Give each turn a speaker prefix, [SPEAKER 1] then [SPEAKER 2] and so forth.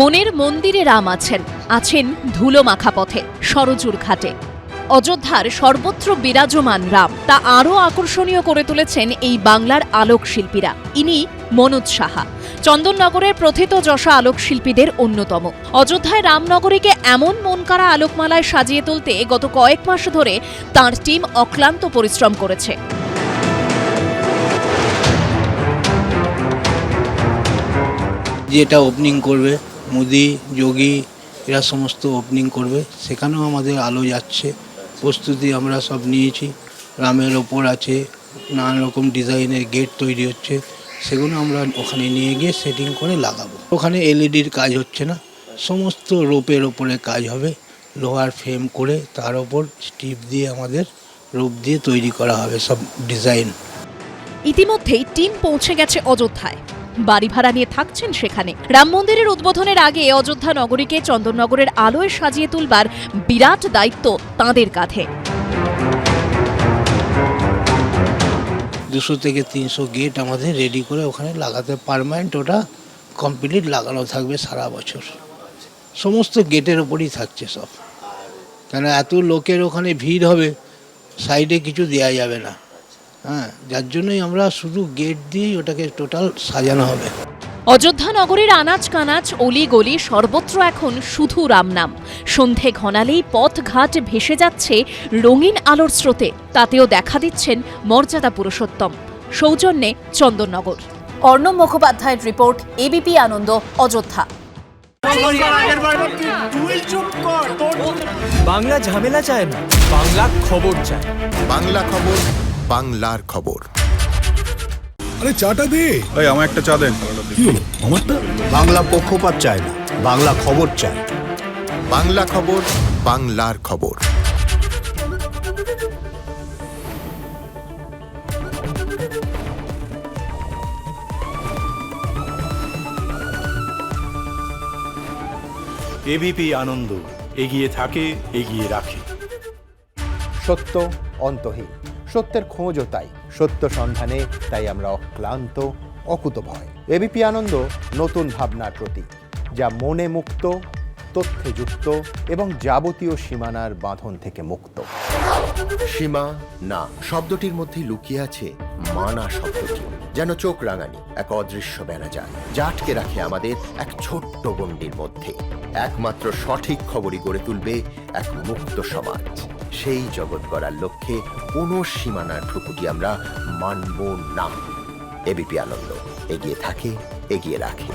[SPEAKER 1] মনের মন্দিরে রাম আছেন ধুলো মাখা পথে, সরজুর ঘাটে। অযোধ্যার সর্বত্র বিরাজমান রাম তা আরও আকর্ষণীয় করে তুলেছেন এই বাংলার আলোক শিল্পীরা। ইনি মনোজ সাহা, চন্দননগরের প্রথিতযশা আলোক শিল্পীদের অন্যতম। অযোধ্যায় রামনগরীকে এমন মনকাড়া আলোকমালায় সাজিয়ে তুলতে গত কয়েক মাস ধরে তাঁর টিম অক্লান্ত পরিশ্রম করেছে।
[SPEAKER 2] যেটা ওপেনিং করবে, মোদি, যোগী এরা সমস্ত ওপেনিং করবে, সেখানেও আমাদের আলো যাচ্ছে। প্রস্তুতি আমরা সব নিয়েছি। রামের ওপর আছে, নানা রকম ডিজাইনের গেট তৈরি হচ্ছে, সেগুলো আমরা ওখানে নিয়ে গিয়ে সেটিং করে লাগাবো। ওখানে এলইডির কাজ হচ্ছে না, সমস্ত রোপের ওপরে কাজ হবে। লোহার ফ্রেম করে তার ওপর স্টিপ দিয়ে আমাদের রূপ দিয়ে তৈরি করা হবে সব ডিজাইন।
[SPEAKER 1] ইতিমধ্যেই টিম পৌঁছে গেছে অযোধ্যায়, বাড়ি ভাড়া নিয়ে থাকছেন সেখানে। রাম মন্দিরের উদ্বোধনের আগে অযোধ্যা নগরীকে চন্দননগরের আলোয় সাজিয়ে তুলবার বিরাট দায়িত্ব তাঁদের কাঁধে।
[SPEAKER 2] 200 থেকে 300 গেট আমাদের রেডি করে ওখানে লাগাতে, পার্মানেন্ট ওটা কমপ্লিট লাগানো থাকবে সারা বছর। সমস্ত গেটের ওপরই থাকছে সব, কেন এত লোকের ওখানে ভিড় হবে, সাইডে কিছু দেওয়া যাবে না। যার জন্যই আমরা শুধু গেট দিয়েই ওটাকে টোটাল সাজানো হবে।
[SPEAKER 1] অযোধ্যা নগরীর আনাচ কানাচ অলি গলি সর্বত্র এখন শুধু রাম নাম। সন্ধে ঘনালেই পথ ঘাট ভেসে যাচ্ছে রঙিন আলোর স্রোতে। তাতেও দেখা দিচ্ছেন মর্যাদা পুরুষোত্তম। সৌজন্যে চন্দননগর। অর্ণব মুখোপাধ্যায়ের রিপোর্ট, এবিপি আনন্দ, অযোধ্যা।
[SPEAKER 3] বাংলা ঝামেলা চায় না, বাংলা খবর চায়।
[SPEAKER 4] বাংলা খবর, বাংলার খবর।
[SPEAKER 5] আরে চাটা দে।
[SPEAKER 6] এই আমার একটা চা দেন।
[SPEAKER 5] কি হলো আমারটা?
[SPEAKER 7] বাংলা পক্ষপাত চায় না, বাংলা খবর চায়।
[SPEAKER 4] বাংলা খবর, বাংলার খবর।
[SPEAKER 8] এবিপি আনন্দ, এগিয়ে থাকে, এগিয়ে রাখে।
[SPEAKER 9] সত্য অন্তহীন, সত্যের খোঁজও তাই, সত্য সন্ধানে তাই আমরা অক্লান্ত, অকুতভয়। এবিপি আনন্দ নতুন ভাবনার প্রতীক, যা মনে মুক্ত, তথ্যে যুক্ত এবং যাবতীয় সীমানার বাঁধন থেকে মুক্ত।
[SPEAKER 4] সীমা না শব্দটির মধ্যে লুকিয়ে আছে মানা শব্দটি, যেন চোখ রাঙানি এক অদৃশ্য বেড়াজাল, যা আটকে রাখে আমাদের এক ছোট্ট গণ্ডির মধ্যে। একমাত্র সঠিক খবরই গড়ে তুলবে এক মুক্ত সমাজ। সেই জগৎ গড়ার লক্ষ্যে কোনো সীমানার ঠুকুটি আমরা মানব না। এবিপি আনন্দ, এগিয়ে থাকে, এগিয়ে রাখে।